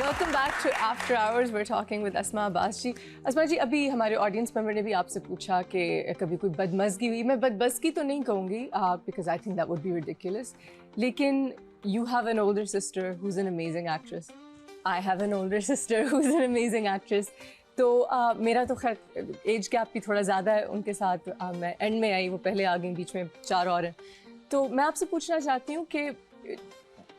Welcome back to after hours. We are talking with Asma Abbas ji. Asma ji, अभी हमारे audience member ने भी आपसे पूछा कि कभी कोई बदमज़गी हुई। मैं बदमज़गी तो नहीं कहूँगी because I think that would be ridiculous, लेकिन you have an older sister who is an amazing actress, I have an older sister who is an amazing actress. तो मेरा तो खैर एज गैप भी थोड़ा ज़्यादा है उनके साथ। मैं एंड में आई, वो पहले आ गई, बीच में 4 और हैं। तो मैं आपसे पूछना चाहती हूँ कि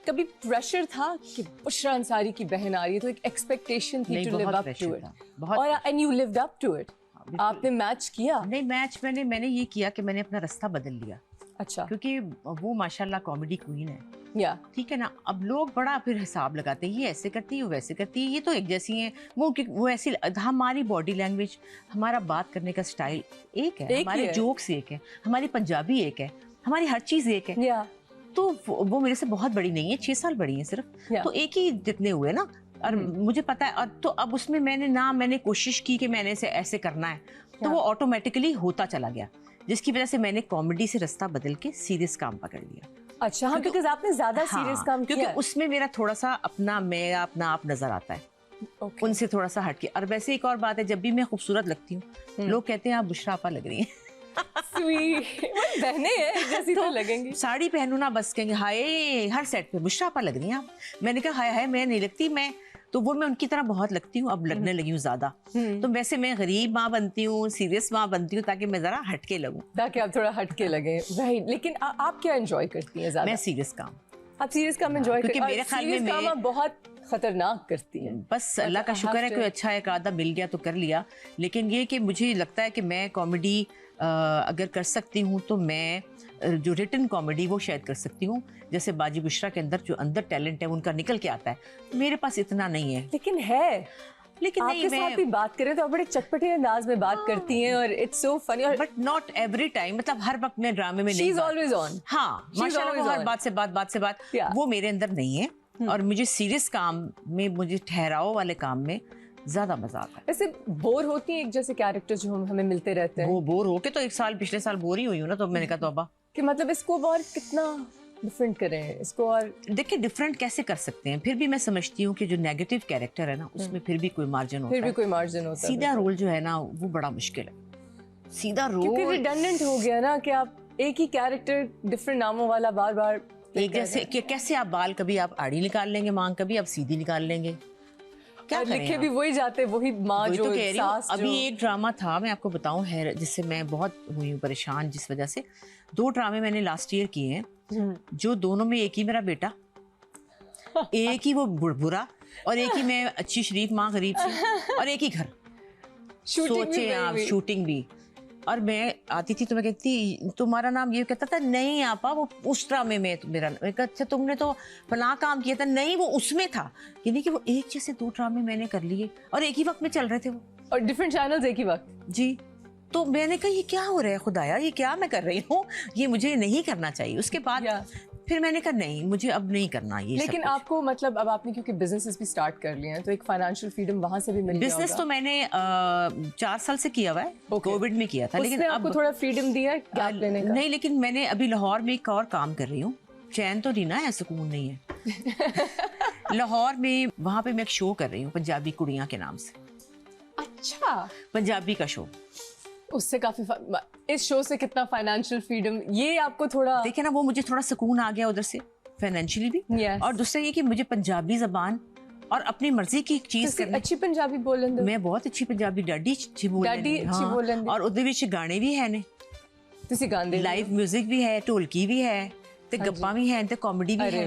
कभी प्रेशर था कि बुशरा अंसारी की बहन आ रही है, तो एक एक्सपेक्टेशन थी to live up to it, और and you lived up to it. आपने मैच किया? नहीं, मैच मैंने ये किया कि मैंने अपना रास्ता बदल लिया। अच्छा। क्योंकि वो माशाल्लाह कॉमेडी क्वीन है, या ठीक है ना। अब लोग बड़ा फिर हिसाब लगाते हैं, ये ऐसे करती है, वो वैसे करती है, ये तो एक जैसी है, वो ऐसी। हमारी बॉडी लैंग्वेज, हमारा बात करने का स्टाइल एक है, हमारे जोक्स एक है, हमारी पंजाबी एक है, हमारी हर चीज़ एक है। या तो वो मेरे से बहुत बड़ी नहीं है, 6 साल बड़ी है सिर्फ, तो एक ही जितने हुए ना। और मुझे पता है, और तो अब उसमें मैंने कोशिश की कि मैंने ऐसे करना है, तो वो ऑटोमेटिकली होता चला गया, जिसकी वजह से मैंने कॉमेडी से रास्ता बदल के सीरियस काम पकड़ लिया। अच्छा, हाँ, क्योंकि आपने ज्यादा सीरियस काम किया, क्योंकि उसमें मेरा थोड़ा सा अपना आप नजर आता है। उनसे थोड़ा सा हटके। और वैसे एक और बात है, जब भी मैं खूबसूरत लगती हूँ, लोग कहते हैं आप बुशरा आपा लग रही हैं। बहने हैं जैसी तो लगेंगी। साड़ी पहनू ना, बस कहेंगे हाय, हर सेट पे बुशरा आपा लग रही हैं आप। मैंने कहा हाय मैं नहीं लगती, मैं उनकी तरह बहुत लगती हूँ, अब लगने लगी हूँ ज्यादा। तो वैसे मैं गरीब माँ बनती हूँ, सीरियस माँ बनती हूँ, ताकि मैं जरा हटके लगूं, ताकि आप थोड़ा हटके लगे। राइट। लेकिन आप क्या एंजॉय करती हैं ज्यादा? मैं सीरियस काम। आप सीरियस काम एंजॉय करती हैं? क्योंकि मेरे ख्याल में मैं बहुत खतरनाक करती हैं। बस अल्लाह का शुक्र है, कोई अच्छा एक आधा मिल गया तो कर लिया। लेकिन ये कि मुझे लगता है कि मैं कॉमेडी अगर कर सकती हूँ, तो मैं जो रिटन कॉमेडी वो शायद कर सकती हूँ। जैसे बाजी बुशरा के अंदर जो अंदर टैलेंट है उनका निकल के आता है, मेरे पास इतना नहीं है। लेकिन आपके साथ भी बात करें तो आप बड़े चटपटे अंदाज में बात करती हैं, और it's so funny. But not every time, मतलब हर वक्त मैं ड्रामे में नहीं। She is always on. हाँ, माशाल्लाह, हर बात से बात वो मेरे अंदर नहीं है। और मुझे सीरियस काम में, मुझे ठहराव वाले काम में ज्यादा मजा आता है। वैसे बोर होती है एक जैसे कैरेक्टर जो हमें मिलते रहते हैं? वो बोर होके तो पिछले साल बोर ही हुई हूँ ना, तो मैंने कहा तौबा कि मतलब इसको और कितना डिफरेंट करें इसको। और देखिए डिफरेंट कैसे कर सकते हैं, फिर भी मैं समझती हूँ कि जो नेगेटिव कैरेक्टर है ना, उसमें फिर भी कोई मार्जिन होता है। सीधा रोल जो है ना, वो बड़ा मुश्किल है। सीधा रोल क्योंकि रिडंडेंट हो गया ना, कि आप एक ही कैरेक्टर डिफरेंट नामों वाला बार बार एक जैसे कि कैसे आप बाल, कभी आप आड़ी निकाल लेंगे मांग, कभी आप सीधी निकाल लेंगे, क्या लिखे भी वही जाते, वही माँ जो तो कह रही हूँ। अभी जो... एक ड्रामा था, मैं आपको बताऊं, है जिससे मैं बहुत हुई हूँ परेशान, जिस वजह से 2 ड्रामे मैंने लास्ट ईयर किए हैं, जो दोनों में एक ही मेरा बेटा, एक ही वो बुरा, और एक ही मैं अच्छी शरीफ माँ गरीब से, और एक ही घर। सोचे आप, शूटिंग भी। और मैं आती थी तो मैं कहती तुम्हारा नाम, ये कहता था नहीं आपा वो उस ड्रामे में मेरा। अच्छा तुमने तो फलां काम किया था, नहीं वो उसमें था। यानी कि वो एक जैसे 2 ड्रामे मैंने कर लिए, और एक ही वक्त में चल रहे थे वो, और डिफरेंट चैनल्स एक ही वक्त। जी। तो मैंने कहा ये क्या हो रहा है खुदाया, ये क्या मैं कर रही हूँ, ये मुझे नहीं करना चाहिए। उसके बाद फिर मैंने कहा नहीं, मुझे अब नहीं करना ये। लेकिन आपको मतलब अब आपने क्योंकि बिजनेसेस भी स्टार्ट कर लिए हैं, तो एक फाइनेंशियल फ्रीडम वहां से भी मिल गया। बिजनेस तो मैंने 4 साल से किया हुआ है, कोविड में किया था। लेकिन आपको थोड़ा फ्रीडम दिया गैप लेने का? नहीं, लेकिन मैंने अभी लाहौर में एक और काम कर रही हूँ। चैन तो नहीं ना है, सुकून नहीं है। लाहौर में वहाँ पे मैं एक शो कर रही हूँ, पंजाबी कुड़ियाँ के नाम से। अच्छा, पंजाबी का शो। उससे काफी इस शो से कितना फाइनेंशियल फ्रीडम, ये आपको थोड़ा देखे ना, वो मुझे थोड़ा सुकून आ गया उधर से, फाइनेंशियली भी। और दूसरा ये कि मुझे पंजाबी जबान और अपनी मर्जी की चीज करनी। अच्छी पंजाबी बोलन दो। मैं बहुत अच्छी पंजाबी, डाडी अच्छी बोलन। और उधर विच गाने भी है ने, तुसी गांदे, लाइव म्यूजिक भी है, ढोलकी भी है, ते गप्पा भी है, ते कॉमेडी भी है।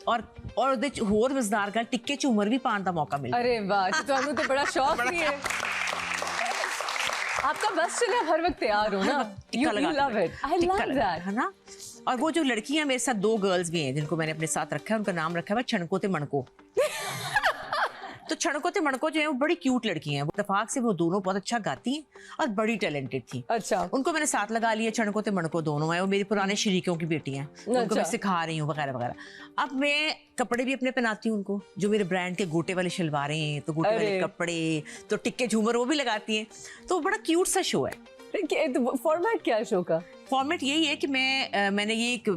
और ਉਹਦੇ ਚ ਹੋਰ ਮਜ਼ੇਦਾਰ ਗੱਲ, ਟਿੱਕੇ ਝੂਮਰ ਵੀ ਪਾਉਣ ਦਾ ਮੌਕਾ ਮਿਲਦਾ। अरे वाह, ਤੁਹਾਨੂੰ तो बड़ा शौक भी है। आपका बस चले, हर वक्त तैयार हो ना। You love it. I love that. है ना। और वो जो लड़कियां मेरे साथ 2 गर्ल्स भी हैं जिनको मैंने अपने साथ रखा है, उनका नाम रखा है छणको ते मणको। तो छणको ते मणको जो है वो बड़ी क्यूट लड़की हैं। वो इत्तेफाक से वो दोनों बहुत अच्छा गाती हैं और बड़ी टैलेंटेड थी। अच्छा, उनको मैंने साथ लगा लिया। छणको ते मणको दोनों हैं, वो मेरी पुराने शरीकों की बेटी हैं। उनको मैं सिखा रही हूँ वगैरह वगैरह। अब मैं कपड़े भी अपने पहनाती हूँ उनको, जो मेरे ब्रांड के गोटे वाले शलवारें, तो गोटे वाले कपड़े, तो टिक्के झूमर वो भी लगाती हैं। तो बड़ा क्यूट सा शो है। फॉर्मेट क्या है शो का? फॉर्मेट यही है कि मैंने ये एक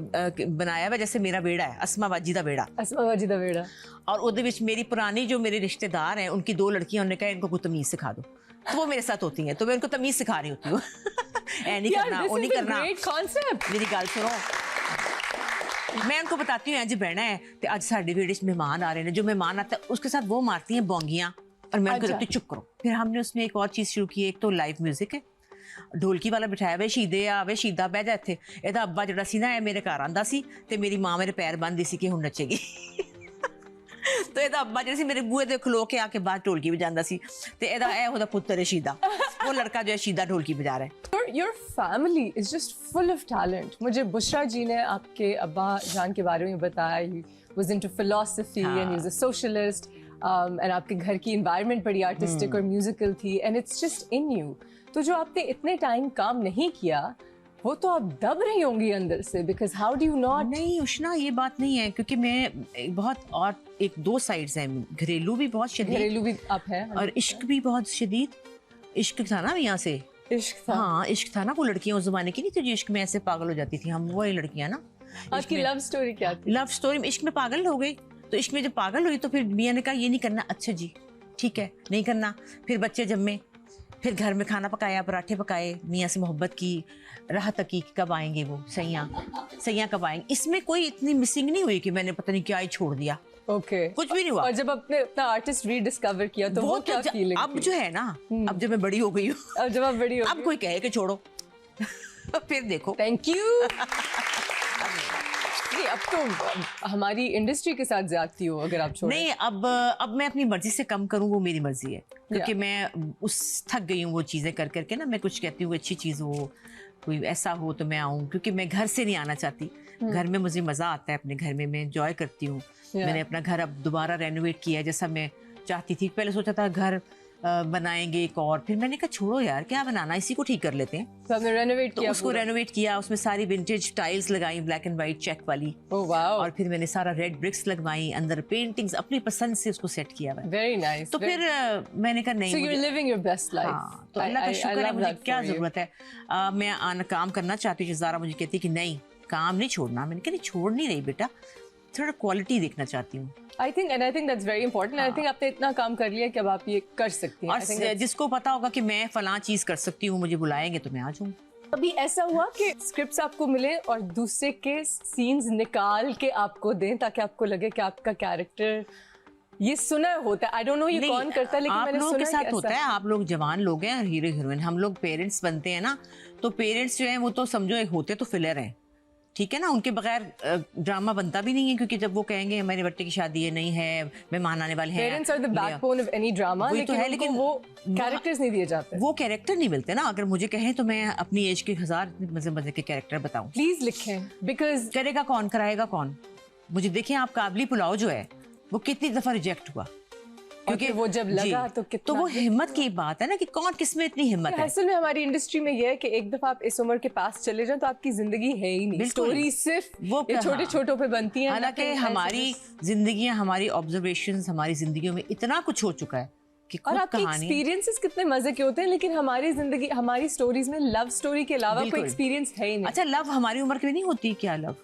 बनाया हुआ, जैसे मेरा बेड़ा है, अस्मा बाजी दा बेड़ा, अस्मा बाजी दा बेड़ा, और उहदे विच मेरी पुरानी जो मेरे रिश्तेदार हैं उनकी 2 लड़कियां, उन्होंने कहा इनको कोई तमीज सिखा दो, तो वो मेरे साथ होती हैं, तो मैं उनको तमीज सिखा रही होती हूँ। ऐ नहीं करना, वो नहीं करना, मेरी गल सुनो, मैं उनको बताती हूँ आज बहना है तो आज साढ़े बेड़े मेहमान आ रहे हैं, जो मेहमान आता है उसके साथ वो मारती हैं बोंगियाँ, और मैं उनको कहती हूँ चुप करो। फिर हमने उसमें एक और चीज़ शुरू की है, एक तो लाइव म्यूजिक है, ढोलकी वाला बिठाया वे शीदे आवे शीदा बह जा इत्थे, एदा अब्बा जिहड़ा सी ना मेरे घर आंदा सी ते मेरी माँ मेरे पैर बंनदी सी कि हुण नचेगी। तो एदा अब्बा जिहड़ा सी मेरे बूहे ते खलो के आके बाहर ढोलकी बजांदा सी, ते एदा ओहदा पुत्तर है शीदा, वो लड़का जो है शीदा ढोलकी बजा रहा है। Your family is just full of talent. मुझे बुशरा जी ने आपके अब्बा जान के बारे में बताया, he was into philosophy and he was a socialist, and आपके घर की environment बड़ी artistic और musical थी, and it's just in you. तो जो आपने इतने टाइम काम नहीं किया, वो तो आप दब रही होंगी अंदर से, because how do you not? नहीं उष्णा, ये बात नहीं है, क्योंकि मैं बहुत, और एक 2 साइड्स हैं, घरेलू भी बहुत शदीद, घरेलू भी आप हैं, और इश्क भी बहुत शदीद। इश्क था ना यहाँ से, इश्क था, हाँ इश्क था ना, वो लड़कियां उस जमाने की नहीं थी जो इश्क में ऐसे पागल हो जाती थी, हम वही लड़कियां ना। आपकी लव स्टोरी क्या थी? लव स्टोरी में इश्क में पागल हो गई, तो इश्क में जब पागल हुई तो फिर मियां ने कहा ये नहीं करना, अच्छा जी ठीक है नहीं करना, फिर बच्चे जम्मे, फिर घर में खाना पकाया, पराठे पकाए, मियां से मोहब्बत की, राह तकी कि कब आएंगे वो सैयां कब आएंगे। इसमें कोई इतनी मिसिंग नहीं हुई कि मैंने पता नहीं क्या ही छोड़ दिया, ओके कुछ भी नहीं हुआ। और जब आपने अपना आर्टिस्ट रीडिस्कवर किया तो वो क्या फीलिंग? अब जो है ना, अब जब मैं बड़ी हो गई हूँ, अब जब आप बड़ी हो, अब कोई कहे कि छोड़ो, फिर देखो। Thank you. नहीं, अब तो हमारी इंडस्ट्री के साथ ज्यादती हो अगर आप छोड़ें। नहीं, अब मैं अपनी मर्जी से कम करूँ वो मेरी मर्जी है, क्योंकि मैं उस थक गई हूँ वो चीज़ें कर करके ना। मैं कुछ कहती हूँ अच्छी चीज़ हो, कोई ऐसा हो तो मैं आऊँ, क्योंकि मैं घर से नहीं आना चाहती। घर में मुझे मज़ा आता है, अपने घर में मैं एंजॉय करती हूँ। मैंने अपना घर अब दोबारा रेनोवेट किया है जैसा मैं चाहती थी। पहले सोचा था घर बनाएंगे एक और, फिर मैंने कहा छोड़ो यार क्या बनाना, इसी को ठीक कर लेते हैं। तो आपने रेनोवेट किया? उसको रेनोवेट किया, उसमें सारी विंटेज टाइल्स लगाई, ब्लैक एंड व्हाइट चेक वाली। Oh wow. और फिर मैंने सारा रेड ब्रिक्स लगवाई, अंदर पेंटिंग्स अपनी पसंद से उसको सेट किया हुआ। Very nice. तो फिर मैंने कहा नहीं, so you're living your best life। हाँ, तो अल्लाह का शुक्र है, मुझे क्या जरूरत है। मैं काम करना चाहती हूँ। ज़ारा मुझे कहती कि नहीं काम नहीं छोड़ना। मैंने कहा नहीं छोड़ नहीं रही बेटा, थोड़ा क्वालिटी देखना चाहती हूँ। I think that's very important। I think आपने इतना काम कर लिया कि अब आप ये कर सकती हैं। और जिसको पता होगा कि मैं फलां चीज़ कर सकती हूँ, मुझे बुलाएंगे तो मैं आ जाऊँ। अभी ऐसा हुआ कि स्क्रिप्ट्स आपको मिले और दूसरे के सीन्स निकाल के आपको दें ताकि आपको लगे कि आपका कैरेक्टर ये सुना होता है? आई डोंट नो ये कौन करता है, लेकिन मैंने सुना आप लोगों के साथ होता है। आप लोग जवान लोग हैं, हीरो हीरोइन, हम लोग पेरेंट्स बनते हैं ना, तो पेरेंट्स जो हैं वो तो समझो एक होते तो फिलर हैं, ठीक है ना। उनके बगैर ड्रामा बनता भी नहीं है, क्योंकि जब वो कहेंगे हमारे बच्चे की शादी है, नहीं है, मेहमान आने वाले हैं। Parents are the backbone of any drama, लेकिन वो कैरेक्टर्स नहीं दिए जाते, वो कैरेक्टर नहीं मिलते ना। अगर मुझे कहें तो मैं अपनी एज के 1000 मजे मजे के कैरेक्टर बताऊं। प्लीज लिखें, बिकॉज करेगा कौन, कराएगा कौन। मुझे देखें आप, काबली पुलाव जो है वो कितनी दफा रिजेक्ट हुआ, क्योंकि वो जब लगा तो वो हिम्मत की बात है ना कि कौन किस में इतनी हिम्मत है। असल में हमारी इंडस्ट्री में ये है कि एक दफा आप इस उम्र के पास चले जाओ तो आपकी जिंदगी है ही नहीं, स्टोरी सिर्फ वो छोटे छोटों पे बनती है। हालांकि हमारी जिंदगियां, हमारी ऑब्जर्वेशंस, हमारी जिंदगियों में इतना कुछ हो चुका है कि और आपके एक्सपीरियंसेस कितने मजे के होते हैं, लेकिन हमारी जिंदगी, हमारी स्टोरीज में लव स्टोरी के अलावा कोई एक्सपीरियंस है ही नहीं। अच्छा, लव हमारी उम्र की नहीं होती क्या? लव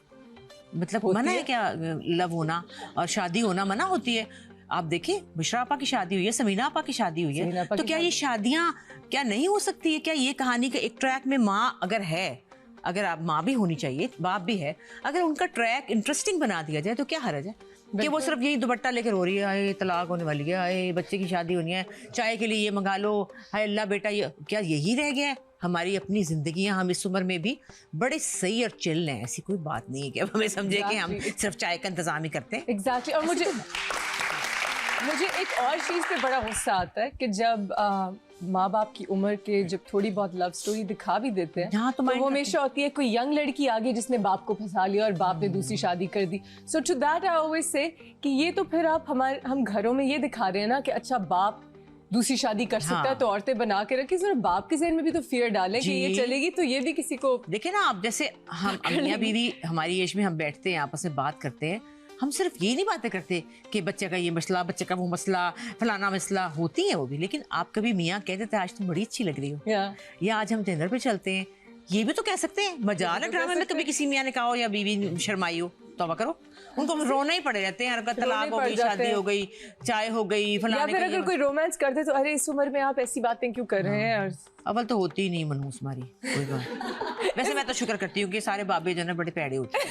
मतलब मना है क्या? लव होना और शादी होना मना होती है? आप देखिए, बुशरा आपा की शादी हुई है, समीना आपा की शादी हुई है, तो क्या ये शादियां क्या नहीं हो सकती है? क्या ये कहानी का एक ट्रैक में माँ अगर है, अगर आप माँ भी होनी चाहिए, बाप भी है, अगर उनका ट्रैक इंटरेस्टिंग बना दिया जाए तो क्या हर्ज है कि वो सिर्फ यही दुपट्टा लेकर रो रही है, आए तलाक होने वाली है, आए बच्चे की शादी होनी है, चाय के लिए ये मंगा लो, हाय अल्लाह बेटा, ये क्या यही रह गया है? हमारी अपनी जिंदगियां, हम इस उम्र में भी बड़े सही और चिल हैं, ऐसी कोई बात नहीं है कि अब हमें समझे कि हम सिर्फ चाय का इंतजाम ही करते हैं। एग्जैक्टली। और मुझे एक और चीज़ पे बड़ा गुस्सा आता है कि जब माँ बाप की उम्र के जब थोड़ी बहुत लव स्टोरी दिखा भी देते हैं तो वो हमेशा होती है कोई यंग लड़की आ गई जिसने बाप को फंसा लिया और बाप ने दूसरी शादी कर दी। So to that I always say कि ये तो फिर आप हम घरों में ये दिखा रहे हैं ना कि अच्छा बाप दूसरी शादी कर सकता है तो औरतें बना के रखी, जरा बाप के ज़हन में भी तो फियर डालें कि ये चलेगी तो ये भी किसी को। देखे ना आप, जैसे हम अम्मियाँ बीवी हमारी एज में हम बैठते हैं आपस में बात करते हैं हम सिर्फ ये नहीं बातें करते कि बच्चे का ये मसला, बच्चे का वो मसला, फलाना मसला, होती है वो भी, लेकिन आप कभी मियाँ कह देते आज तुम बड़ी अच्छी लग रही हो, या आज हम डिनर पे चलते हैं, ये भी तो कह सकते हैं। मजाल है ड्रामे में कभी किसी मियाँ ने कहा हो या बीवी शर्माई हो, तौबा करो। उनको रोना ही पड़े रहते हैं, हर तलाक हो गई, शादी हो गई, चाय हो गई, या फलाने फिर अगर कोई रोमांस करते तो अरे इस उम्र में आप ऐसी बातें क्यों कर रहे हैं। अव्वल तो होती ही नहीं मनहूस हमारी कोई बात। वैसे मैं तो शुक्र करती हूँ कि सारे बाबे जो है बड़े पैड़े होते हैं।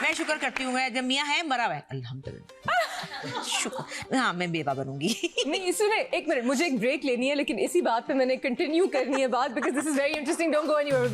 मैं शुक्र करती हूँ, मैं जब मियाँ है मरा हुआ है अल्हम्दुलिल्लाह, शुक्र। हाँ मैं बेवा बनूंगी। नहीं सुने, एक मिनट, मुझे एक ब्रेक लेनी है, लेकिन इसी बात पे मैंने कंटिन्यू करनी है बात, because this is very interesting. Don't go anywhere.